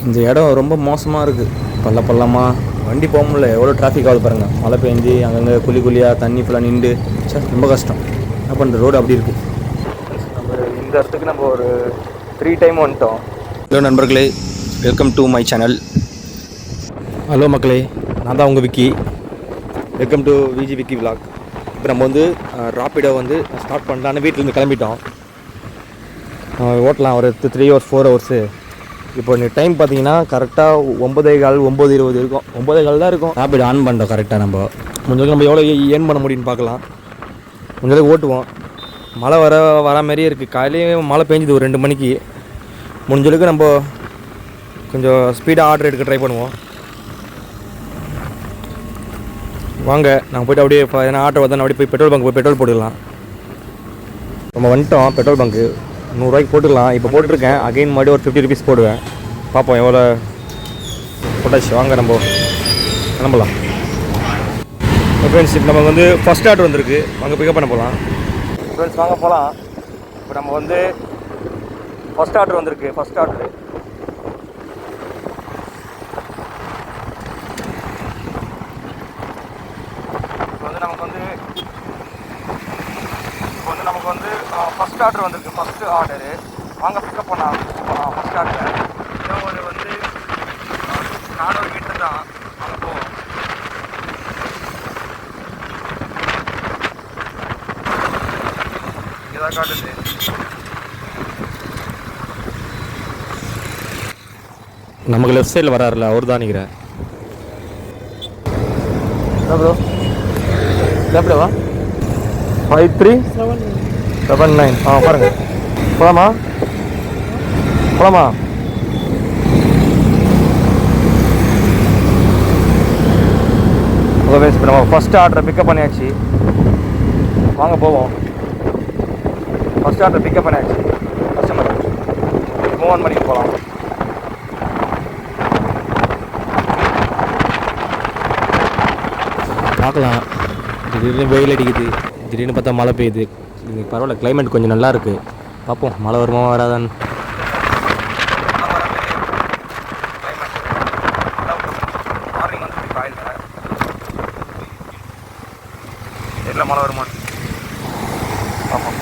இந்த இடம் ரொம்ப மோசமாக இருக்குது. பள்ளமாக வண்டி போக முடியல. எவ்வளோ டிராஃபிக் ஆகுது பாருங்கள். மழை பெஞ்சு அங்கங்கே குழியாக தண்ணி ஃபுல்லாக நின்று ரொம்ப கஷ்டம். என்ன பண்ணுற, ரோடு அப்படி இருக்குது. நம்ம இந்த இடத்துக்கு நம்ம ஒரு 3 டைம் வந்துட்டோம். ஹலோ நண்பர்களே, welcome to my channel. Hello மக்களே, நான் தான் உங்கள் Vicky. Welcome to Viji Vicky vlog. இப்போ நம்ம வந்து ராப்பிடோ வந்து ஸ்டார்ட் பண்ணலான்னு வீட்டிலேருந்து கிளம்பிட்டோம். ஓட்டலாம் ஒரு 3 hours 4 hours. இப்போ நீ டைம் பார்த்தீங்கன்னா கரெக்டாக 9:15 9:20 இருக்கும். 9:15 தான் இருக்கும். ராப்பிடோ ஆன் பண்ணிட்டோம் கரெக்டாக. முடிஞ்சளவுக்கு நம்ம எவ்வளோ ஏர்ன் பண்ண முடியும்னு பார்க்கலாம். முடிஞ்சளவுக்கு ஓட்டுவோம். மழை வர மாதிரியே இருக்குது. காலையிலேயே மழை பெஞ்சுது ஒரு 2 மணிக்கு. முடிஞ்சளவுக்கு நம்ம கொஞ்சம் ஸ்பீடாக ஆர்டர் எடுக்க ட்ரை பண்ணுவோம். வாங்க, நாங்கள் போய்ட்டு அப்படியே ஏன்னா ஆட்டோ வந்தால் அப்படியே போய் பெட்ரோல் பங்க் போய் பெட்ரோல் போட்டுக்கலாம். நம்ம வந்துட்டோம் பெட்ரோல் பங்க்கு. 100 ரூபாய்க்கு போட்டுக்கலாம். இப்போ போட்டிருக்கேன். அகைன் மறுபடியும் ஒரு 50 rupees போடுவேன். பார்ப்போம் எவ்வளோ போட்டாச்சு. வாங்க நம்ம கிளம்பலாம். ஃப்ரெண்ட்ஸ், இப்போ நமக்கு வந்து ஃபஸ்ட் ஆர்டர் வந்திருக்கு. வாங்க பிக்கப் பண்ண போகலாம். ஃப்ரெண்ட்ஸ் வாங்க போகலாம். இப்போ நம்ம வந்து ஃபஸ்ட் ஆர்டர் வந்திருக்கு. ஃபஸ்ட் ஆர்டரு நமக்கு வந்து ஃபஸ்ட் ஆர்டர் வந்திருக்கு. ஃபஸ்ட்டு ஆர்டரு வாங்க பிக்கப் பண்ணலாம். ஃபஸ்ட் ஆர்டர் ஒரு வந்து 400 மீட்டர் தான். அங்கே போவோம். இதான் காட்டுது. நமக்கு லெஃப்ட் சைடில் வராருல, அவர் தான் நிற்கிறேன். ப்ரோ லெஃப்ட்வா 5379 பாருங்க. போலாமா ஓகே. இப்போ நம்ம ஃபஸ்ட் ஆர்டரை பிக்கப் பண்ணியாச்சு. வாங்க போவோம். ஃபஸ்ட் ஆர்டர் பிக்கப் பண்ணியாச்சு. கஸ்டமர் மூவ் ஆன் பண்ணிட்டு போகலாம். பார்க்கலாம். திடீர்னு வெயில் அடிக்குது, திடீர்னு பார்த்தா மழை பெய்யுது. இது பரவாயில்ல, கிளைமேட் கொஞ்சம் நல்லா இருக்குது. பார்ப்போம் மழை வருமா வராதான்னு. தெரியல மழை வருமா பார்ப்போம்.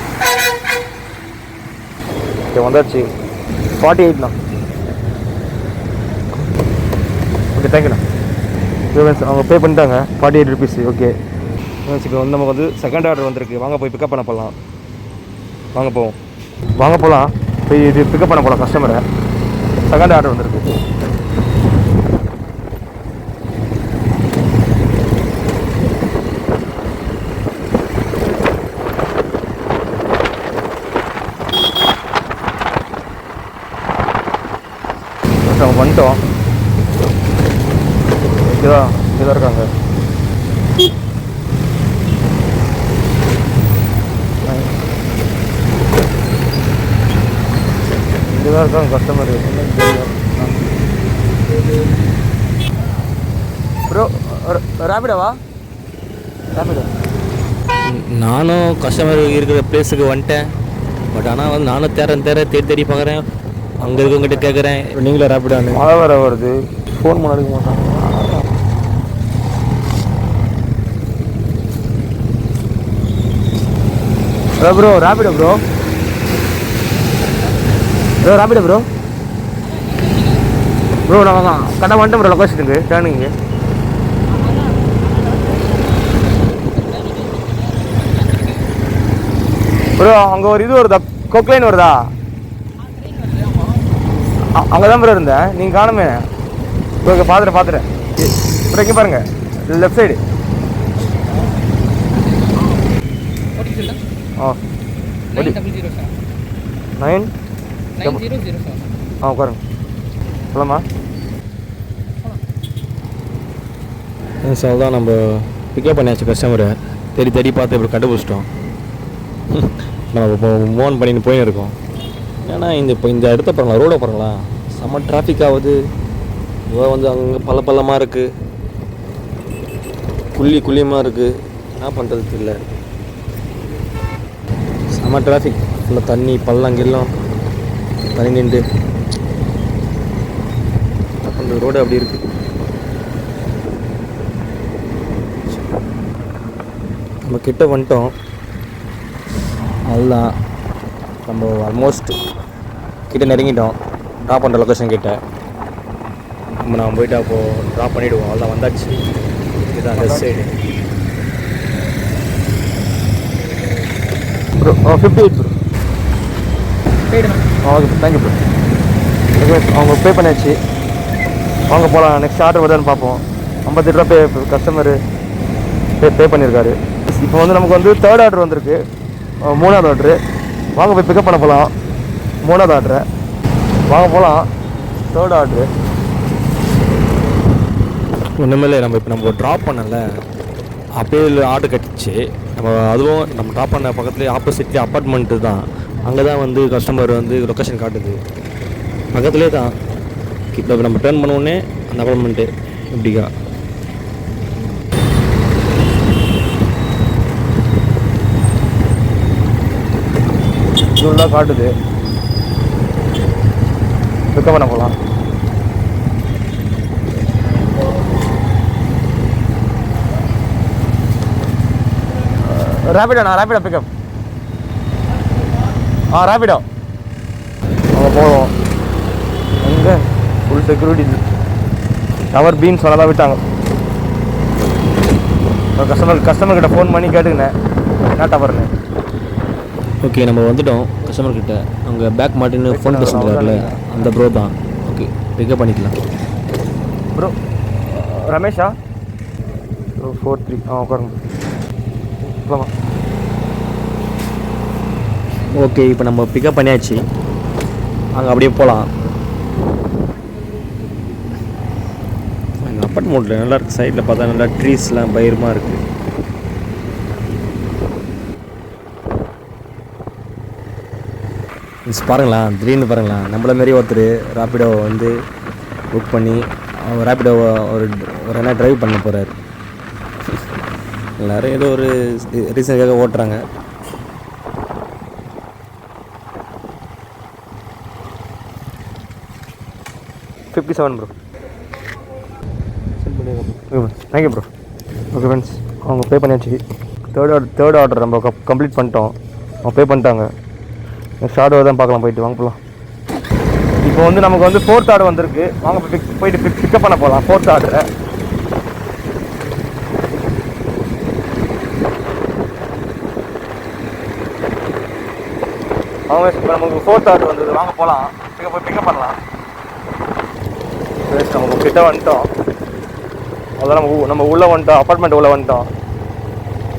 ஓகே வந்தாச்சு. 48 தான். ஓகே தேங்க்யூண்ணா. அவங்க பே பண்ணிட்டாங்க 48 rupees. ஓகே. இப்போ வந்து நமக்கு வந்து செகண்ட் ஆர்டர் வந்திருக்கு. வாங்க போய் பிக்கப் பண்ண போகலாம். வாங்க போகலாம். போய் இது பிக்கப் பண்ண போகலாம் கஸ்டமரை. செகண்ட் ஆர்டர் வந்திருக்கு. நம்ம வந்துட்டோம். இதான் இருக்காங்க. இங்கேதான் இருக்காங்க கஸ்டமர். ப்ரோ ரேபிடோவா? ரேபிடோ. நானும் கஸ்டமர் இருக்கிற பிளேஸுக்கு வந்துட்டேன். பட் ஆனால் வந்து நானும் தேடி பார்க்குறேன். அங்கே இருக்கவங்கிட்ட கேட்குறேன், நீங்களே ரேபிடோன்னு. மழை வர வருது. ஃபோன் பண்ண எடுக்க மாட்டாங்க. Hello bro, Rapido bro. Rapido bro. நான் கரெக்டாக வந்துட்டேன் ப்ரோ. லொக்கேஷனுக்கு டேர்னிங்கு. ப்ரோ அங்கே ஒரு இது வருதா, கொக்லைன் வருதா? அங்கே தான் ப்ரோ இருந்தேன். நீங்கள் காணுமே. ஓகே பார்த்துட்டேன். ப்ரோ இங்கே பாருங்கள், லெஃப்ட் சைடு. உட்காருங்க. சொல்லமா சார் தான் நம்ம பிக்கப் பண்ணியாச்சு கஸ்டமரை. தேடி பார்த்து இப்படி கண்டுபிடிச்சிட்டோம். நம்ம இப்போ மூவ் பண்ணின்னு போயின்னு இருக்கோம். ஏன்னா இப்போ இந்த இடத்த பாருங்களா, ரோடை பாருங்களா, செம்ம டிராஃபிக் ஆகுது. வந்து அங்கே பள்ளமாக இருக்குது, குழியமாக இருக்குது. என்ன பண்ணுறது தெரியல. செம்ம டிராஃபிக். ஃபுல்லாக தண்ணி பள்ளம் தண்ணி நின்று அந்த ரோடு அப்படி இருக்குது. நம்ம கிட்ட வந்துட்டோம். அதுதான் நம்ம ஆல்மோஸ்ட் கிட்ட நெருங்கிட்டோம். ட்ராப் பண்ணுற லொக்கேஷன் கிட்ட நம்ம போயிட்டு அப்போது ட்ராப் பண்ணிவிடுவோம். அவ்வளோதான், வந்தாச்சு. இதுதான் left side bro. 58 bro. Okay bro, thank you bro. Okay, அவங்க பே பண்ணியாச்சு. வாங்க போகலாம். நெக்ஸ்ட் ஆர்டர் வருதான்னு பார்ப்போம். 58 ரூபா கஸ்டமரு பே பண்ணியிருக்காரு. இப்போ வந்து நமக்கு வந்து 3rd ஆர்டர் வந்திருக்கு, 3வது ஆர்டரு. வாங்க போய் பிக்கப் பண்ண போகலாம். 3வது ஆர்டரு வாங்க போகலாம். 3rd ஆர்டரு ஒன்றுமே நம்ம இப்போ நம்ம ட்ராப் பண்ணல, அப்படியே ஆர்டர் கட்டிச்சு. அதுவும் நம்ம ட்ராப் பண்ண பக்கத்துலேயே ஆப்போசிட்லேயே அப்பார்ட்மெண்ட்டு தான். அங்கே தான் வந்து கஸ்டமர் வந்து லொக்கேஷன் காட்டுது, பக்கத்துலேயே தான். இப்போ நம்ம டர்ன் பண்ணோடனே அந்த அப்பார்ட்மெண்ட்டு இப்படிக்கா. ஃபுல்லாக காட்டுது. பிக்கப் பண்ண போகலாம். ரேபிடோ பிக்கப். ரேபிடோ அங்கே போவோம். அங்கே ஃபுல் செக்யூரிட்டி. டவர் பீன்ஸ் நல்லா விட்டாங்க. கஸ்டமர்கிட்ட ஃபோன் பண்ணி கேட்டுக்கினேன் என்ன டவர்னு. ஓகே, நம்ம வந்துட்டோம் கஸ்டமர்கிட்ட. அவங்க பேக் மாட்டின்னு ஃபோன் பேசுகிறாருல, அந்த ப்ரோ தான். ஓகே, பிக்கப் பண்ணிக்கலாம். ப்ரோ ரமேஷா 43. உட்காருங்க. ஓகே, இப்போ நம்ம பிக்கப் பண்ணியாச்சு. அங்கே அப்படியே போகலாம். அப்பார்ட்மெண்ட்டில் நல்லா இருக்குது. சைடில் பார்த்தா நல்லா ட்ரீஸ்லாம் பயமாக இருக்குது. பாருங்களேன், திடீர்னு பாருங்களேன், நம்மள மாரி ஒருத்தர் ரேபிடோ வந்து புக் பண்ணி அவங்க ரேபிடோவை ஒரு என்ன ட்ரைவ் பண்ண போகிறாரு. எல்லோரும் ஏதோ ஒரு ரீசனுக்காக ஓட்டுறாங்க. $57 bro. Thank you bro. Okay friends, அவங்க பே பண்ணியாச்சு. தேர்ட் ஆர்டர் நம்ம கம்ப்ளீட் பண்ணிட்டோம். அவங்க பே பண்ணிட்டாங்க. நெக்ஸ்ட் ஆர்டர் தான் பார்க்கலாம். போயிட்டு வாங்க போகலாம். இப்போ வந்து நமக்கு வந்து 4th ஆர்டர் வந்திருக்கு. வாங்க போயிட்டு பிக்கப் பண்ண போகலாம். 4th ஆர்டரை அவங்க இப்போ நமக்கு 4th ஆர்டர் வந்தது. வாங்க போகலாம், பிக்கப் பண்ணலாம். நமக்கு கிட்ட வந்துட்டோம். அதான் நம்ம உள்ளே வந்துட்டோம். அப்பார்ட்மெண்ட் உள்ளே வந்துட்டோம்.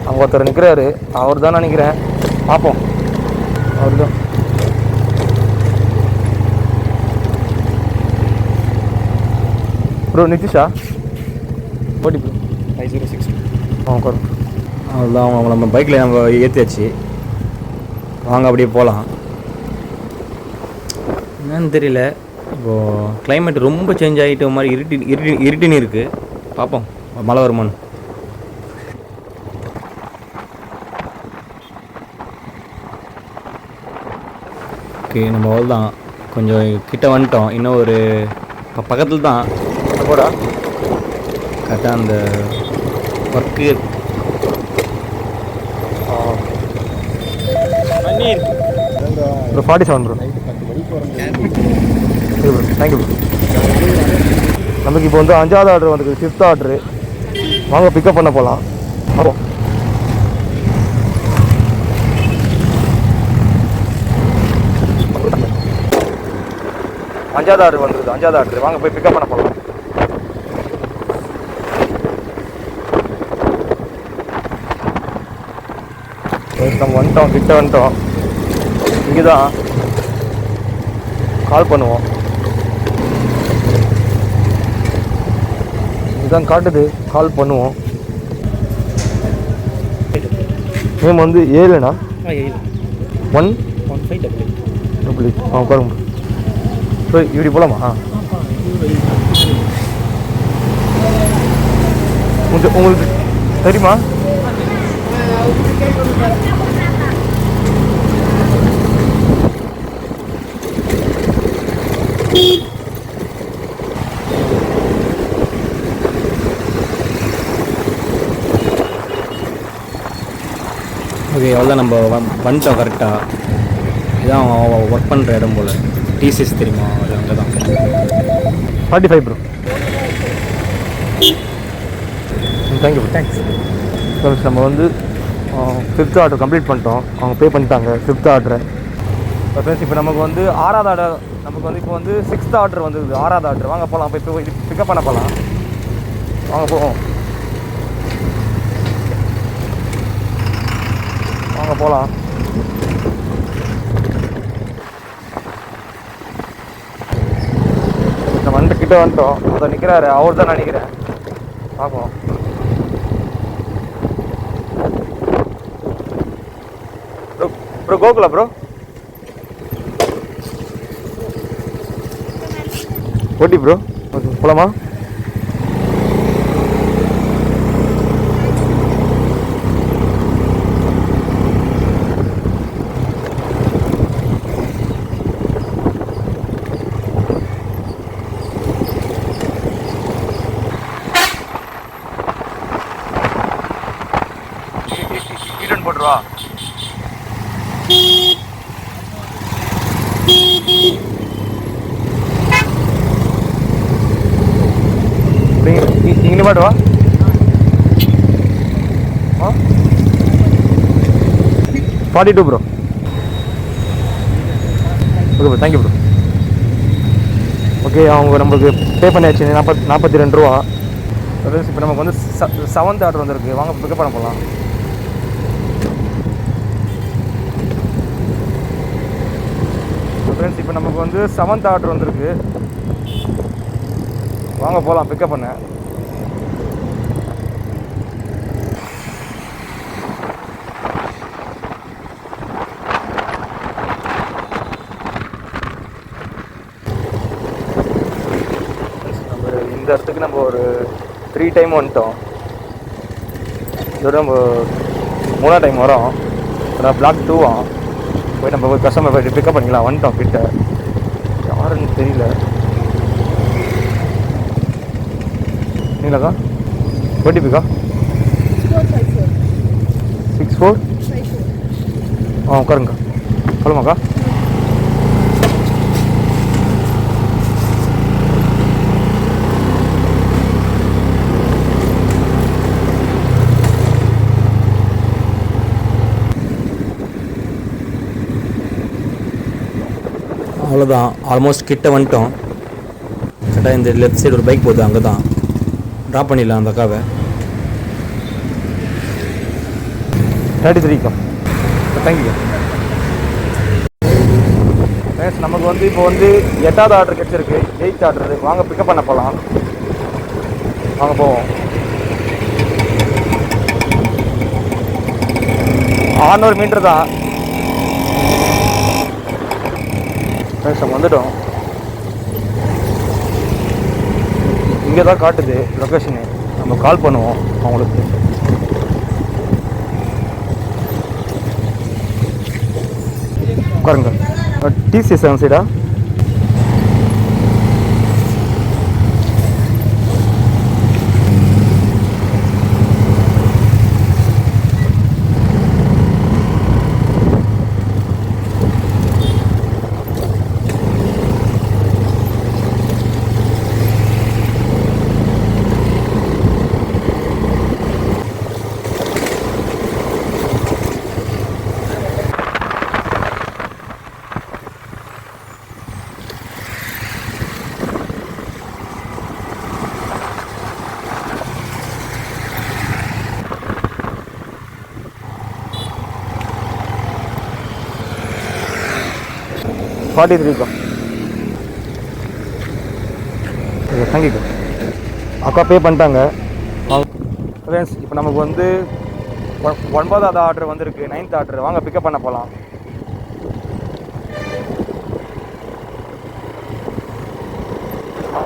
அங்கே ஒருத்தர் நிற்கிறாரு. அவர் தான் நினைக்கிறேன். பார்ப்போம். அவர் தான். ப்ரோ நிதிஷா ஓடி ப்ரோ 506. உட்காரும். அதுதான் அவங்க நம்ம பைக்கில் நம்ம ஏற்றியாச்சு. வாங்க அப்படியே போகலாம். என்னன்னு தெரியல, இப்போது கிளைமேட் ரொம்ப சேஞ்ச் ஆகிட்ட மாதிரி இருட்டின்னு இருக்குது. பார்ப்போம் மழை வருமானு. ஓகே, நம்ம அவ்வளோதான், கொஞ்சம் கிட்ட வந்துட்டோம். இன்னும் ஒரு பக்கத்தில் தான் கூட கரெக்டாக அந்த work. Bro 47 bro. Thank you bro. நமக்கு இப்போ வந்து 5வது ஆர்டர் வந்து 5th ஆர்டரு. வாங்க பிக்கப் பண்ண போகலாம். ஆமாம், அஞ்சாவது ஆர்டர் வந்துருக்குது. 5வது ஆர்டர். வாங்க போய் பிக்கப் பண்ண போகலாம். நம்ம வந்துட்டோம், கிட்ட வந்துட்டோம். இங்கே தான் கால் பண்ணுவோம். இதுதான் காட்டுது, கால் பண்ணுவோம். நேம் வந்து 7ண்ணா 11588. உட்காருங்க. இப்படி போகலாமா? உங்களுக்கு தெரியுமா? ஓகே அவ்வளோதான் நம்ம வந்துட்டோம் கரெக்டாக. இதான் ஒர்க் பண்ணுற இடம் போல். டிசிஎஸ் தெரியுமா, அது அங்கே தான். 45 bro. Thank you bro, thanks. Friends நம்ம வந்து 5th ஆர்டர் கம்ப்ளீட் பண்ணிட்டோம். அவங்க பே பண்ணிட்டாங்க 5th ஆர்டரை. ஃப்ரெண்ட்ஸ் இப்போ நமக்கு வந்து 6வது ஆர்டர், நமக்கு வந்து இப்போ வந்து 6th ஆர்டர் வந்துருக்குது. 6வது ஆர்டர் வாங்க போகலாம். இப்போ இது பிக்கப் பண்ண போகலாம். வாங்க போவோம், வாங்க போகலாம். நம்ம கிட்ட வந்துட்டோம். அதை நிற்கிறாரு, அவர் தான் நினைக்கிறேன். பார்ப்போம். ப்ரோ கோகுலா ப்ரோ, ஓட்டி ப்ரோ, ஓகே போலாமா? ஈடன் போட்டுருவா. இங்கே மாட்டுவா. 42 bro. Okay bro, thank you bro. Okay அவங்க நம்மளுக்கு பே பண்ணியாச்சு 42 ரூபா. இப்போ நமக்கு வந்து 7th ஆர்டர் வந்துருக்கு. வாங்க பிக்கப் பண்ண போகலாம். ஃப்ரெண்ட்ஸ் இப்போ நமக்கு வந்து 7th ஆர்டர் வந்துருக்கு. வாங்க போகலாம் பிக்கப் பண்ண. நம்ம இந்த இடத்துக்கு நம்ம ஒரு 3 டைம் வந்துட்டோம். இதோட நம்ம 3ஆவது டைம் வரோம். அதான் பிளாக் 2வா போய் நம்ம போய் கஸ்டமர் போய் பிக்கப் பண்ணிக்கலாம். வந்துட்டோம் கிட்ட. யாருன்னு தெரியல. நீங்களாக்கா ஓடிபிக்கா 64 உட்காருங்கக்கா. சொல்லுமாக்கா. அவ்வளோதான், ஆல்மோஸ்ட் கிட்ட வந்துட்டோம். கரெக்டாக இந்த லெஃப்ட் சைடு ஒரு பைக் போகுது, அங்கே தான் ட்ராப் பண்ணிடலாம் அந்த அக்காவை. 33க்கா, தேங்க்யூ. நமக்கு வந்து இப்போ வந்து 8வது ஆர்டர் கிடச்சிருக்கு. 8th ஆர்டர் வாங்க பிக்கப் பண்ண போகலாம். வாங்க போவோம். 600 மீட்டர் தான். நம்ம வந்துட்டோம். இங்கே தான் காட்டுது லொக்கேஷனு. நம்ம கால் பண்ணுவோம் அவங்களுக்கு. உட்காருங்க. டிசிஎஸ் 7 சைடா? ஃபார்ட்டி த்ரீக்கா. Okay thank you. அக்கா பே பண்ணிட்டாங்க. ஃப்ரெண்ட்ஸ் இப்போ நமக்கு வந்து 9வது ஆர்டர் வந்திருக்கு. 9th ஆர்டர் வாங்க பிக்கப் பண்ண போகலாம்.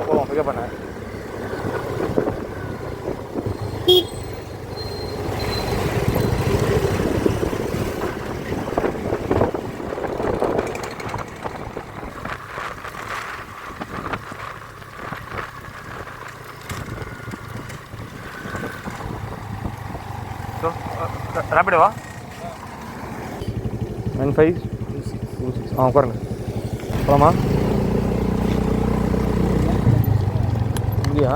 போவோம் பிக்கப் பண்ண. ரேபிடோவா? 9526 உட்காருங்க. போலாமா? இங்கேயா?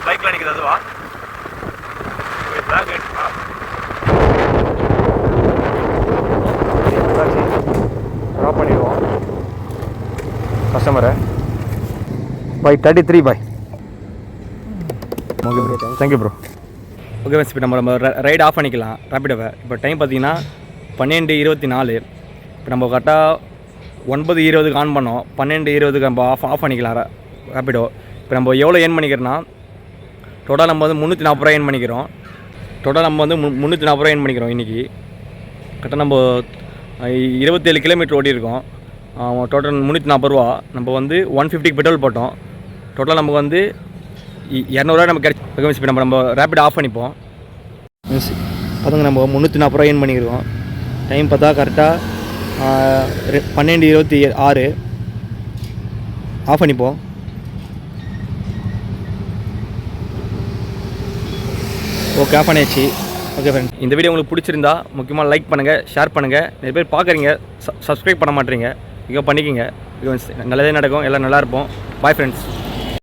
பைக்கில் நிற்கிறது அதுவா? ட்ராப் பண்ணிடுவோம் கஸ்டமரை. பை 33 பாய். Okay bro, thank you bro. Okay friends, இப்போ நம்ம ரைடு ஆஃப் பண்ணிக்கலாம் ரேப்பிடோவை. இப்போ டைம் பார்த்தீங்கன்னா 12:24. இப்போ நம்ம கரெக்டாக 9:20க்கு ஆன் பண்ணோம். 12:20க்கு நம்ம ஆஃப் பண்ணிக்கலாம் ரேப்பிடோ. இப்போ நம்ம எவ்வளோ ஏர்ன் பண்ணிக்கிறோன்னா, டோட்டல் நம்ம வந்து 340 ரூபா ஏர்ன் பண்ணிக்கிறோம். டோட்டல் நம்ம வந்து 340 ரூபா ஏர்ன் பண்ணிக்கிறோம் இன்றைக்கி. கரெக்டாக நம்ம 27 கிலோமீட்டர் ஓட்டியிருக்கோம். டோட்டல் 340 ரூபா. நம்ம வந்து 150 பெட்ரோல் போட்டோம். டோட்டல் நமக்கு வந்து 200 ரூபா நம்ம கிடைச்சி. இப்போ நம்ம ரேப்பிட் ஆஃப் பண்ணிப்போம். அதுங்க நம்ம 340 ரூபா ஏர்ன் பண்ணிக்கிறோம். டைம் பார்த்தா கரெக்டாக 12:26. ஆஃப் பண்ணிப்போம். ஓகே, ஆஃப் பண்ணியாச்சு. ஓகே ஃப்ரெண்ட்ஸ், இந்த வீடியோ உங்களுக்கு பிடிச்சிருந்தா முக்கியமாக லைக் பண்ணுங்கள், ஷேர் பண்ணுங்கள். நிறைய பேர் பார்க்குறீங்க, சப்ஸ்கிரைப் பண்ண மாட்டேறீங்க. இங்கே பண்ணிக்கிங்க. நல்லதே நடக்கும், எல்லாம் நல்லா இருப்போம். Bye friends.